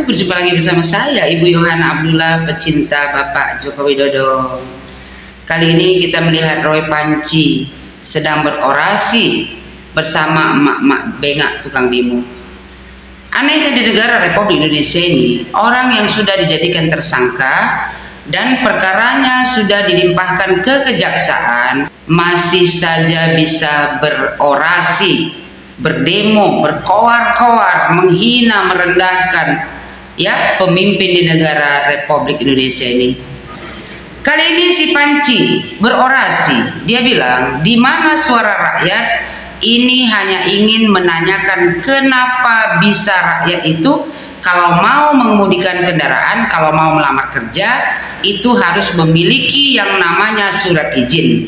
berjumpa lagi bersama saya, Ibu Yohana Abdullah, pecinta Bapak Joko Widodo. Kali ini kita melihat Roy Panci sedang berorasi bersama emak-emak bengak tukang demo. Anehnya di negara Republik Indonesia ini, orang yang sudah dijadikan tersangka dan perkaranya sudah dilimpahkan ke kejaksaan masih saja bisa berorasi, berdemo, berkoar-koar, menghina, merendahkan pemimpin di negara Republik Indonesia ini. Kali ini si Panci berorasi, dia bilang di mana suara rakyat ini hanya ingin menanyakan kenapa bisa rakyat itu kalau mau mengemudikan kendaraan, kalau mau melamar kerja itu harus memiliki yang namanya surat izin.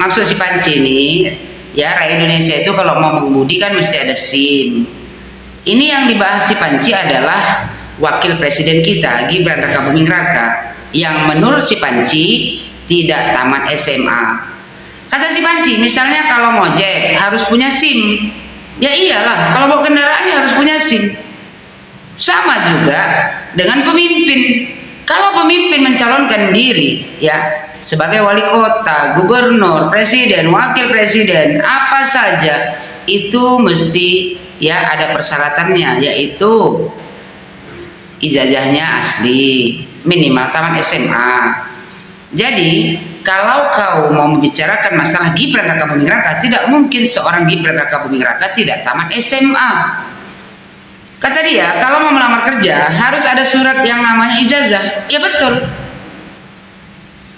Maksud si Panci ini, rakyat Indonesia itu kalau mau mengemudi kan mesti ada SIM. Ini yang dibahas si Panci adalah wakil presiden kita, Gibran Rakabuming Raka, yang menurut si Panci tidak tamat SMA. Kata si Panci, misalnya kalau ngojek harus punya SIM. Ya iyalah, kalau bawa kendaraan ya harus punya SIM. Sama juga dengan pemimpin. Kalau pemimpin mencalonkan diri sebagai wali kota, gubernur, presiden, wakil presiden, apa saja itu mesti ada persyaratannya, yaitu ijazahnya asli, minimal tamat SMA. Jadi kalau kau mau membicarakan masalah Gibran Rakabuming Raka, tidak mungkin seorang Gibran Rakabuming Raka tidak tamat SMA. Kata dia, kalau mau melamar kerja harus ada surat yang namanya ijazah. Ya betul.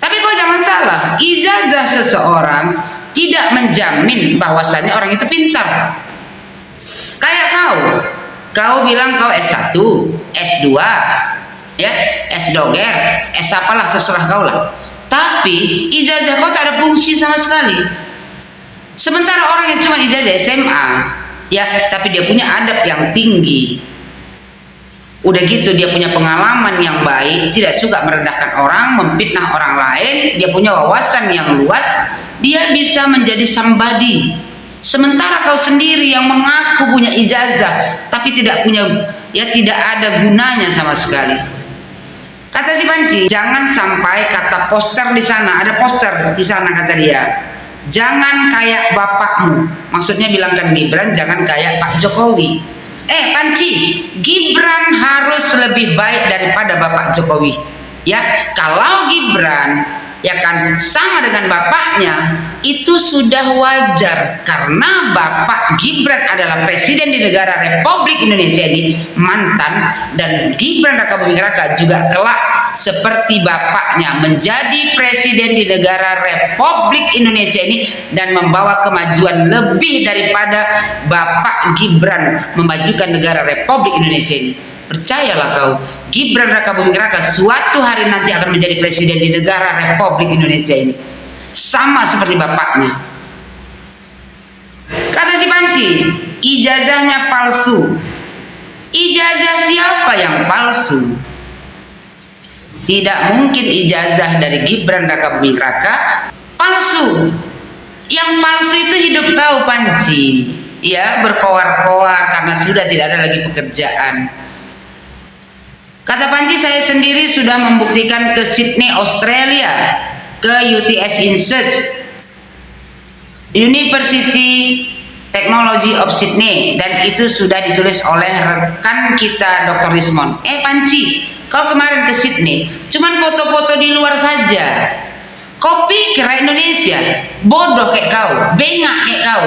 Tapi kau jangan salah, ijazah seseorang tidak menjamin bahwasannya orang itu pintar. Kayak kau bilang kau S1, S2, S-doger, S apalah terserah kau lah. Tapi ijazah kau tak ada fungsi sama sekali. Sementara orang yang cuma ijazah SMA, tapi dia punya adab yang tinggi. Udah gitu dia punya pengalaman yang baik, tidak suka merendahkan orang, memfitnah orang lain, dia punya wawasan yang luas, dia bisa menjadi somebody. Sementara kau sendiri yang mengaku punya ijazah tapi tidak ada gunanya sama sekali. Kata si Panci, jangan sampai kata poster di sana, ada poster di sana kata dia. Jangan kayak bapakmu. Maksudnya bilangkan Gibran jangan kayak Pak Jokowi. Panci, Gibran harus lebih baik daripada Bapak Jokowi. Kalau Gibran sama dengan bapaknya, itu sudah wajar karena Bapak Gibran adalah presiden di negara Republik Indonesia ini, mantan, dan Gibran Rakabuming Raka juga kelak seperti bapaknya menjadi presiden di negara Republik Indonesia ini dan membawa kemajuan lebih daripada Bapak Gibran memajukan negara Republik Indonesia ini. Percayalah kau, Gibran Rakabuming Raka suatu hari nanti akan menjadi presiden di negara Republik Indonesia ini, sama seperti bapaknya. Kata si Panci, ijazahnya palsu. Ijazah siapa yang palsu? Tidak mungkin ijazah dari Gibran Rakabuming Raka palsu. Yang palsu itu hidup kau, Panci. Berkoar-koar karena sudah tidak ada lagi pekerjaan. Kata Panci, saya sendiri sudah membuktikan ke Sydney, Australia, ke UTS Institute, University Technology of Sydney, dan itu sudah ditulis oleh rekan kita Dr. Rismond. Panci, kau kemarin ke Sydney cuman foto-foto di luar saja. Kau pikir Indonesia bodoh kayak kau, bengak kayak kau.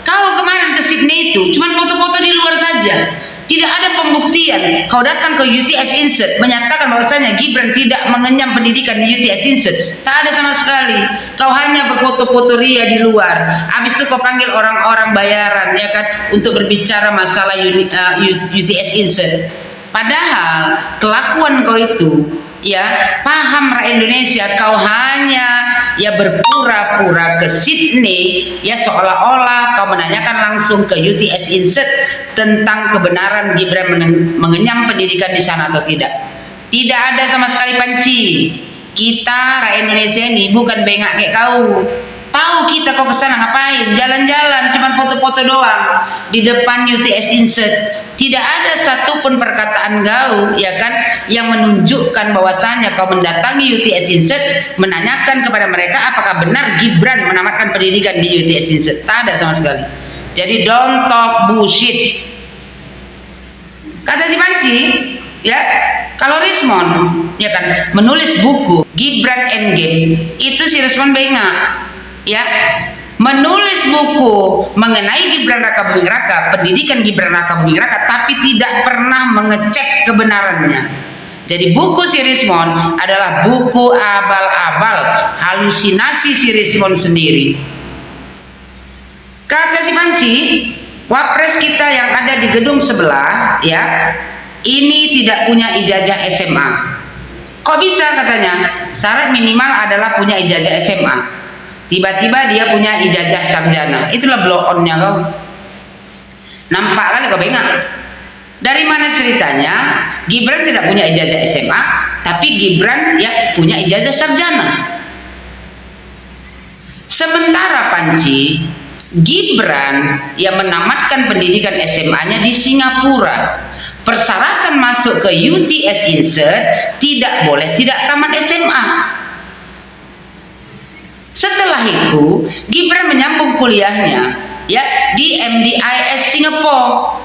Kau kemarin ke Sydney itu cuman foto-foto di luar saja. Tidak ada pembuktian. Kau datang ke UTS Institute menyatakan bahwasanya Gibran tidak mengenyam pendidikan di UTS Institute. Tak ada sama sekali. Kau hanya berfoto-foto ria di luar. Habis itu kau panggil orang-orang bayaran untuk berbicara masalah UTS Institute. Padahal kelakuan kau itu paham rakyat Indonesia, kau hanya berpura-pura ke Sydney seolah-olah kau menanyakan langsung ke UTS Institute tentang kebenaran Gibran mengenyam pendidikan di sana atau tidak. Tidak ada sama sekali, Panci. Kita rakyat Indonesia ini bukan bengak kayak kau. Tahu kita kau kesana ngapain? Jalan-jalan, cuma foto-foto doang di depan UTS Insert. Tidak ada satupun perkataan kau, ya kan, yang menunjukkan bahwasanya kau mendatangi UTS Insert, menanyakan kepada mereka apakah benar Gibran menamatkan pendidikan di UTS Insert. Tak ada sama sekali. Jadi don't talk bullshit. Kata si Panci, ya, kalau Rismon, ya kan, menulis buku Gibran Endgame, itu si Rismon bengak. Ya, menulis buku mengenai Gibran Raka Buming Raka, pendidikan Gibran Raka Buming Raka, tapi tidak pernah mengecek kebenarannya. Jadi buku si Rismon adalah buku abal-abal, halusinasi si Rismon sendiri. Kata si Panci, wapres kita yang ada di gedung sebelah, ya, ini tidak punya ijazah SMA. Kok bisa katanya? Syarat minimal adalah punya ijazah SMA. Tiba-tiba dia punya ijazah sarjana. Itulah blow on-nya kau. Nampak kali kau bengak. Dari mana ceritanya? Gibran tidak punya ijazah SMA, tapi Gibran ya punya ijazah sarjana. Sementara Panci, Gibran yang menamatkan pendidikan SMA-nya di Singapura. Persyaratan masuk ke UTS Insert tidak boleh tidak tamat SMA. Setelah itu, Gibran menyambung kuliahnya ya di MDIS Singapore,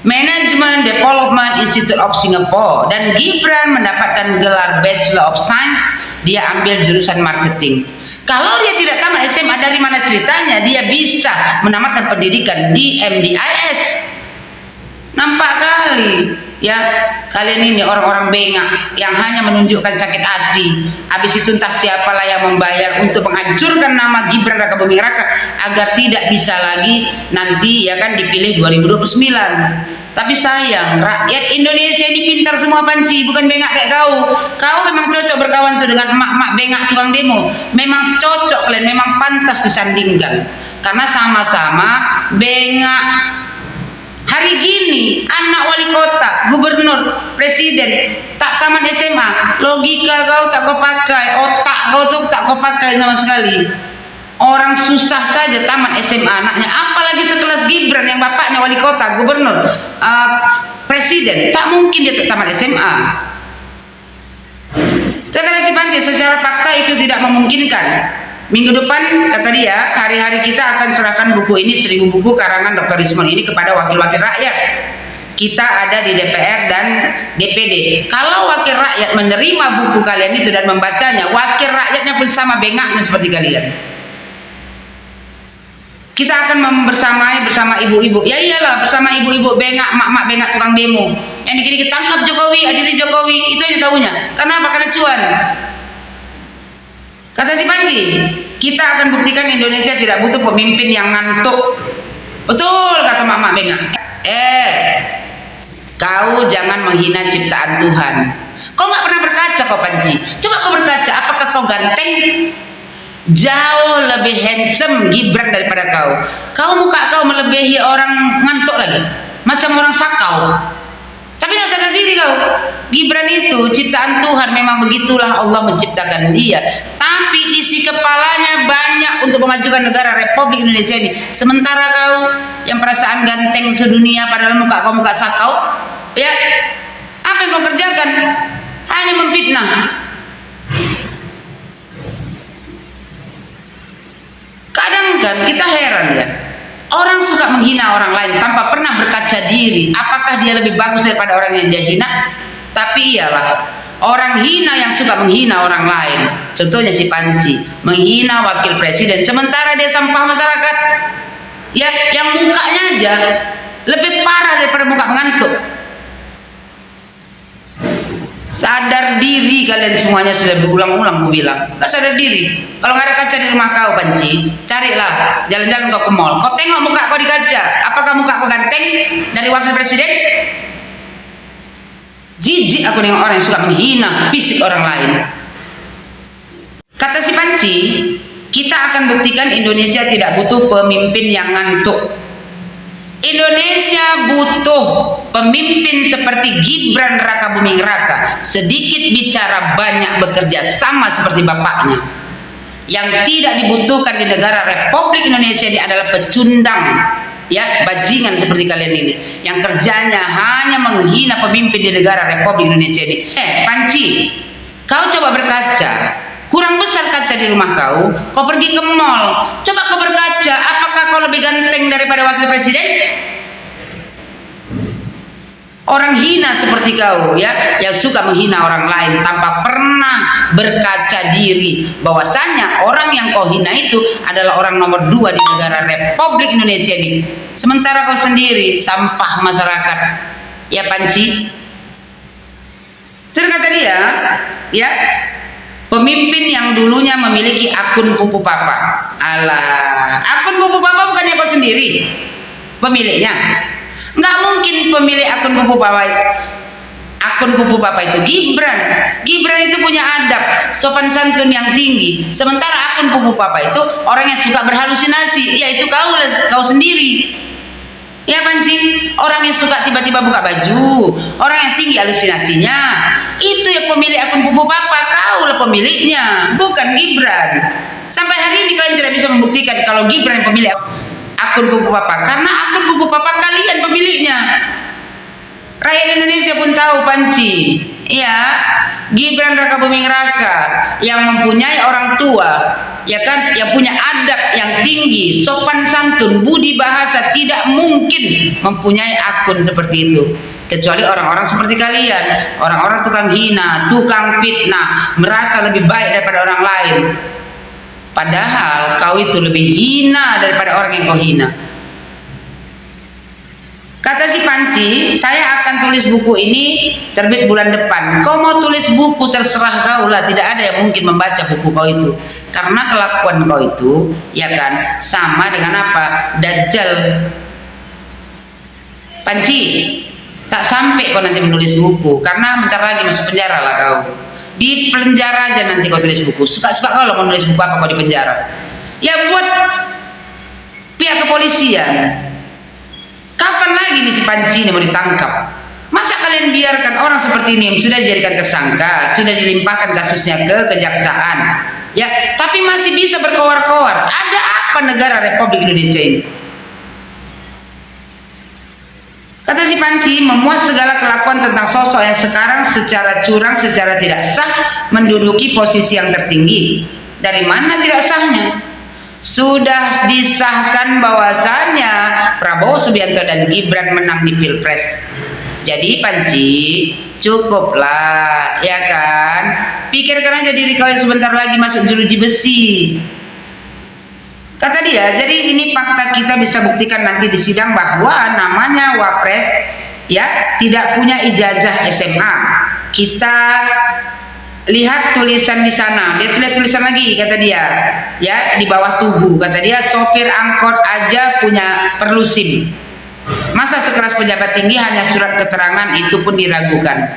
Management Development Institute of Singapore, dan Gibran mendapatkan gelar Bachelor of Science. Dia ambil jurusan marketing. Kalau dia tidak tamat SMA, dari mana ceritanya dia bisa menamatkan pendidikan di MDIS? Nampak kali ya, kalian ini orang-orang bengak yang hanya menunjukkan sakit hati. Habis itu entah siapalah yang membayar untuk menghancurkan nama Gibran Raka Buming Raka agar tidak bisa lagi nanti ya kan dipilih 2029. Tapi sayang, rakyat Indonesia ini pintar semua Panci, bukan bengak kayak kau. Kau memang cocok berkawan tuh dengan emak-emak bengak tukang demo. Memang cocok kalian, memang pantas disandingkan karena sama-sama bengak. Hari gini anak wali kota, gubernur, presiden tak tamat SMA, logika kau tak kau pakai, otak kau tuh tak kau pakai sama sekali. Orang susah saja tamat SMA anaknya, apalagi sekelas Gibran yang bapaknya wali kota, gubernur, presiden, tak mungkin dia tak tamat SMA. Kata si Panci, secara fakta itu tidak memungkinkan. Minggu depan kata dia, hari-hari kita akan serahkan buku ini, 1000 buku karangan Dr. Rismon ini kepada wakil-wakil rakyat. Kita ada di DPR dan DPD. Kalau wakil rakyat menerima buku kalian itu dan membacanya, wakil rakyatnya pun sama bengaknya seperti kalian. Kita akan bersama ibu-ibu. Ya iyalah, bersama ibu-ibu bengak, mak-mak bengak tukang demo. Yang dikit-dikit tangkap Jokowi, adili Jokowi, itu aja tahunya. Kenapa? Karena cuan. Kata si Panci, kita akan buktikan Indonesia tidak butuh pemimpin yang ngantuk. Betul kata mak-mak bengak. Kau jangan menghina ciptaan Tuhan. Kau nggak pernah berkaca kau Panci. Coba kau berkaca, apakah kau ganteng? Jauh lebih handsome Gibran daripada kau. Muka kau melebihi orang ngantuk lagi, macam orang sakau. Tapi nggak sadar diri kau. Gibran itu ciptaan Tuhan, memang begitulah Allah menciptakan dia. Tapi isi kepalanya banyak untuk memajukan negara Republik Indonesia ini. Sementara kau yang perasaan ganteng sedunia padahal muka kau muka sakau, ya apa yang kau kerjakan? Hanya memfitnah. Kadang kan kita heran ya, orang suka menghina orang lain tanpa pernah berkaca diri. Apakah dia lebih bagus daripada orang yang dia hina? Tapi iyalah, orang hina yang suka menghina orang lain. Contohnya si Panci, menghina wakil presiden, sementara dia sampah masyarakat. Ya, yang mukanya aja lebih parah daripada muka mengantuk. Sadar diri kalian semuanya, sudah berulang-ulang ku bilang. Gak sadar diri. Kalau nggak ada kaca di rumah kau Panci, carilah jalan-jalan kau ke mall. Kau tengok muka kau di kaca. Apakah muka kau ganteng dari wakil presiden? Jijik aku dengan orang yang suka menghina fisik orang lain. Kata si Panci, kita akan buktikan Indonesia tidak butuh pemimpin yang ngantuk. Indonesia butuh pemimpin seperti Gibran Raka Buming Raka, sedikit bicara banyak bekerja, sama seperti bapaknya. Yang tidak dibutuhkan di negara Republik Indonesia ini adalah pecundang, ya, bajingan seperti kalian ini, yang kerjanya hanya menghina pemimpin di negara Republik Indonesia ini. Panci, kau coba berkaca. Kurang besar kaca di rumah kau pergi ke mall, coba kau berkaca, apakah kau lebih ganteng daripada wakil presiden? Orang hina seperti kau, ya, yang suka menghina orang lain tanpa pernah berkaca diri bahwasanya orang yang kau hina itu adalah orang nomor 2 di negara Republik Indonesia ini. Sementara kau sendiri sampah masyarakat. Ya Panci. Terus kata dia, ya, pemimpin yang dulunya memiliki akun Pupu Papa. Alah, akun Pupu Papa bukannya kau sendiri pemiliknya? Nggak mungkin pemilik akun Pupu Papa itu Gibran. Gibran itu punya adab, sopan santun yang tinggi. Sementara akun Pupu Papa itu orang yang suka berhalusinasi, yaitu kau sendiri. Ya Panci, orang yang suka tiba-tiba buka baju, orang yang tinggi halusinasinya, itu yang pemilik akun Pupu Papa. Kau lah pemiliknya, bukan Gibran. Sampai hari ini kalian tidak bisa membuktikan kalau Gibran yang pemilik akun Pupu Papa, karena akun Pupu Papa kalian pemiliknya. Rakyat Indonesia pun tahu Panci, ya, Gibran Raka Buming Raka yang mempunyai orang tua, ya kan, yang punya adab yang tinggi, sopan santun, budi bahasa, tidak mungkin mempunyai akun seperti itu. Kecuali orang-orang seperti kalian, orang-orang tukang hina, tukang fitnah, merasa lebih baik daripada orang lain. Padahal kau itu lebih hina daripada orang yang kau hina. Kata si Panci, saya akan tulis buku ini terbit bulan depan. Kau mau tulis buku terserah kau lah, tidak ada yang mungkin membaca buku kau itu. Karena kelakuan kau itu, ya kan, sama dengan apa? Dajjal. Panci, tak sampai kau nanti menulis buku, karena bentar lagi masuk penjara lah kau. Di penjara aja nanti kau tulis buku. Suka-suka kau lah mau nulis buku apa kau di penjara. Ya buat pihak kepolisian. Kapan lagi nih si Panci ini mau ditangkap? Masa kalian biarkan orang seperti ini yang sudah dijadikan tersangka, sudah dilimpahkan kasusnya ke kejaksaan, ya, tapi masih bisa berkoar-koar? Ada apa negara Republik Indonesia ini? Kata si Panci, memuat segala kelakuan tentang sosok yang sekarang secara curang, secara tidak sah menduduki posisi yang tertinggi. Dari mana tidak sahnya? Sudah disahkan bahwasannya Prabowo Subianto dan Gibran menang di Pilpres. Jadi Panci, cukuplah, ya kan? Pikirkan aja diri kalian sebentar lagi masuk jeruji besi. Kata dia, jadi ini fakta kita bisa buktikan nanti di sidang bahwa namanya Wapres, ya, tidak punya ijazah SMA. Kita lihat tulisan di sana, dia lihat tulisan lagi, kata dia, ya, di bawah tubuh, kata dia, sopir angkot aja perlu SIM. Masa sekelas pejabat tinggi hanya surat keterangan itu pun diragukan.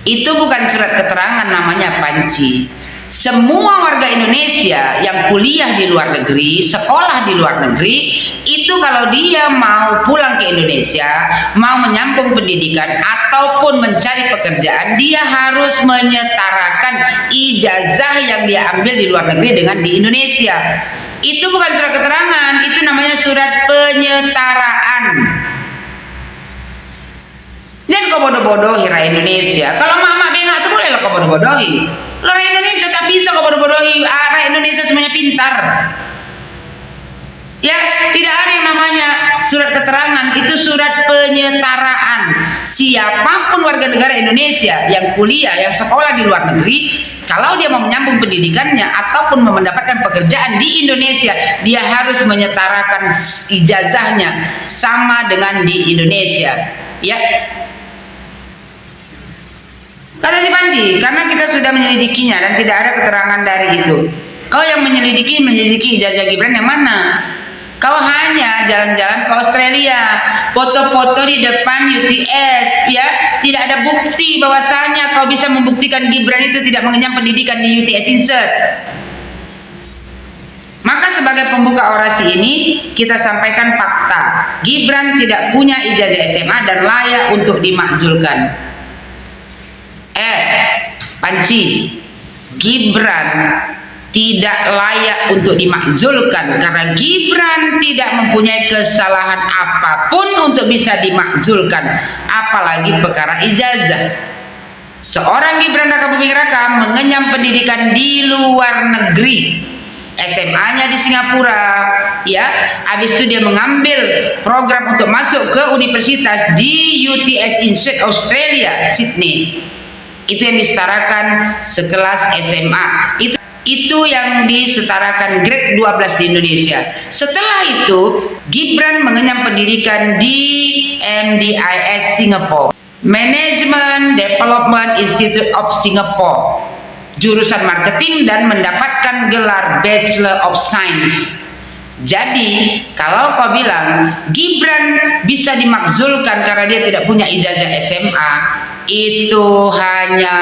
Itu bukan surat keterangan namanya Panci. Semua warga Indonesia yang kuliah di luar negeri, sekolah di luar negeri, itu kalau dia mau pulang ke Indonesia, mau menyambung pendidikan ataupun mencari pekerjaan, dia harus menyetarakan ijazah yang dia ambil di luar negeri dengan di Indonesia. Itu bukan surat keterangan, itu namanya surat penyetaraan. Jangan kau bodoh-bodohi rakyat Indonesia. Kalau mama bengak itu boleh lah kau bodoh-bodohi. Lo rakyat Indonesia tak bisa kau bodoh-bodohi. Rakyat Indonesia semuanya pintar. Ya, tidak ada yang namanya surat keterangan, itu surat penyetaraan. Siapapun warga negara Indonesia yang kuliah, yang sekolah di luar negeri, kalau dia mau menyambung pendidikannya ataupun mau mendapatkan pekerjaan di Indonesia, dia harus menyetarakan ijazahnya sama dengan di Indonesia. Ya. Kata si Panci, karena kita sudah menyelidikinya dan tidak ada keterangan dari itu. Kau yang menyelidiki ijazah Gibran yang mana? Kau hanya jalan-jalan ke Australia, foto-foto di depan UTS, ya, tidak ada bukti bahwasanya kau bisa membuktikan Gibran itu tidak mengenyam pendidikan di UTS Insert. Maka sebagai pembuka orasi ini kita sampaikan fakta, Gibran tidak punya ijazah SMA dan layak untuk dimakzulkan. Panci, Gibran tidak layak untuk dimakzulkan karena Gibran tidak mempunyai kesalahan apapun untuk bisa dimakzulkan, apalagi perkara ijazah. Seorang Gibran Rakabuming Raka mengenyam pendidikan di luar negeri, SMA-nya di Singapura, ya. Habis itu dia mengambil program untuk masuk ke universitas di UTS Institute Australia, Sydney. Itu yang disetarakan sekelas SMA. Itu yang disetarakan grade 12 di Indonesia. Setelah itu, Gibran mengenyam pendidikan di MDIS Singapore, Management Development Institute of Singapore, jurusan marketing, dan mendapatkan gelar Bachelor of Science. Jadi, kalau kau bilang Gibran bisa dimakzulkan karena dia tidak punya ijazah SMA, itu hanya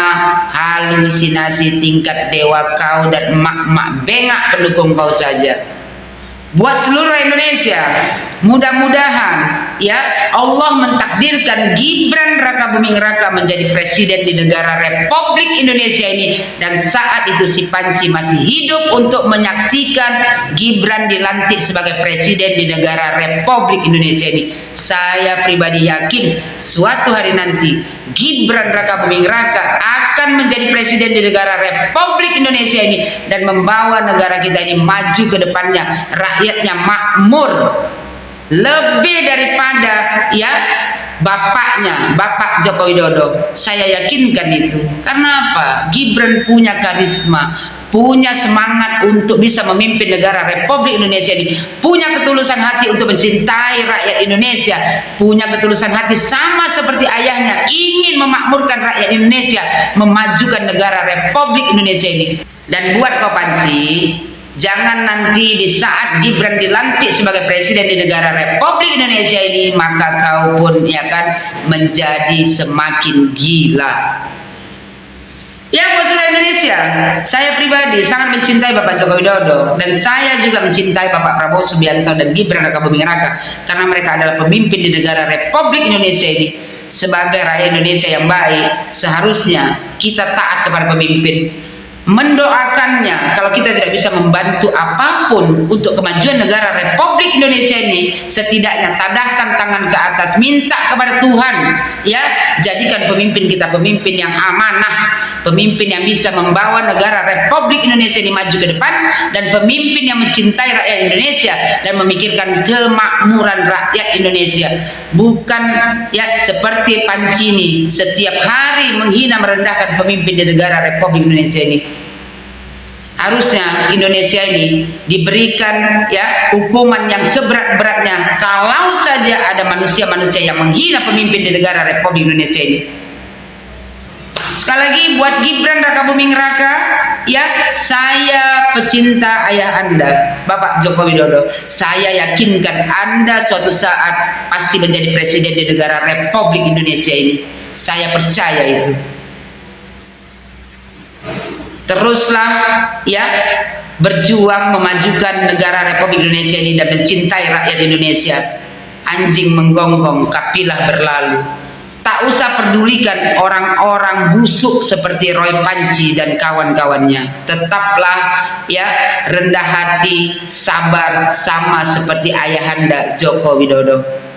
halusinasi tingkat dewa kau dan emak-emak bengak pendukung kau saja. Buat seluruh Indonesia, mudah-mudahan ya Allah mentakdirkan Gibran Rakabuming Raka menjadi presiden di negara Republik Indonesia ini, dan saat itu si Panci masih hidup untuk menyaksikan Gibran dilantik sebagai presiden di negara Republik Indonesia ini. Saya pribadi yakin suatu hari nanti Gibran Rakabuming Raka akan menjadi presiden di negara Republik Indonesia ini dan membawa negara kita ini maju ke depannya, rakyatnya makmur lebih daripada ya bapaknya, Bapak Joko Widodo. Saya yakinkan itu. Karena apa? Gibran punya karisma, punya semangat untuk bisa memimpin negara Republik Indonesia ini, punya ketulusan hati untuk mencintai rakyat Indonesia, punya ketulusan hati sama seperti ayahnya, ingin memakmurkan rakyat Indonesia, memajukan negara Republik Indonesia ini. Dan buat kau Panci, jangan nanti di saat Gibran dilantik sebagai presiden di negara Republik Indonesia ini, maka kau pun ya kan menjadi semakin gila. Ya, buat seluruh Indonesia, saya pribadi sangat mencintai Bapak Joko Widodo, dan saya juga mencintai Bapak Prabowo Subianto dan Gibran Rakabuming Raka, karena mereka adalah pemimpin di negara Republik Indonesia ini. Sebagai rakyat Indonesia yang baik, seharusnya kita taat kepada pemimpin, mendoakannya. Kalau kita tidak bisa membantu apapun untuk kemajuan negara Republik Indonesia ini, setidaknya tadahkan tangan ke atas, minta kepada Tuhan, ya, jadikan pemimpin kita pemimpin yang amanah, pemimpin yang bisa membawa negara Republik Indonesia ini maju ke depan, dan pemimpin yang mencintai rakyat Indonesia dan memikirkan kemakmuran rakyat Indonesia. Bukan ya seperti Panci ini setiap hari menghina merendahkan pemimpin di negara Republik Indonesia ini. Harusnya Indonesia ini diberikan ya hukuman yang seberat-beratnya kalau saja ada manusia-manusia yang menghina pemimpin di negara Republik Indonesia ini. Sekali lagi buat Gibran Rakabuming Raka, ya, saya pecinta ayah Anda, Bapak Joko Widodo. Saya yakinkan Anda suatu saat pasti menjadi presiden di negara Republik Indonesia ini. Saya percaya itu. Teruslah ya berjuang memajukan negara Republik Indonesia ini dan mencintai rakyat Indonesia. Anjing menggonggong, kapilah berlalu. Tak usah pedulikan orang-orang busuk seperti Roy Panci dan kawan-kawannya. Tetaplah ya rendah hati, sabar, sama seperti ayahanda Joko Widodo.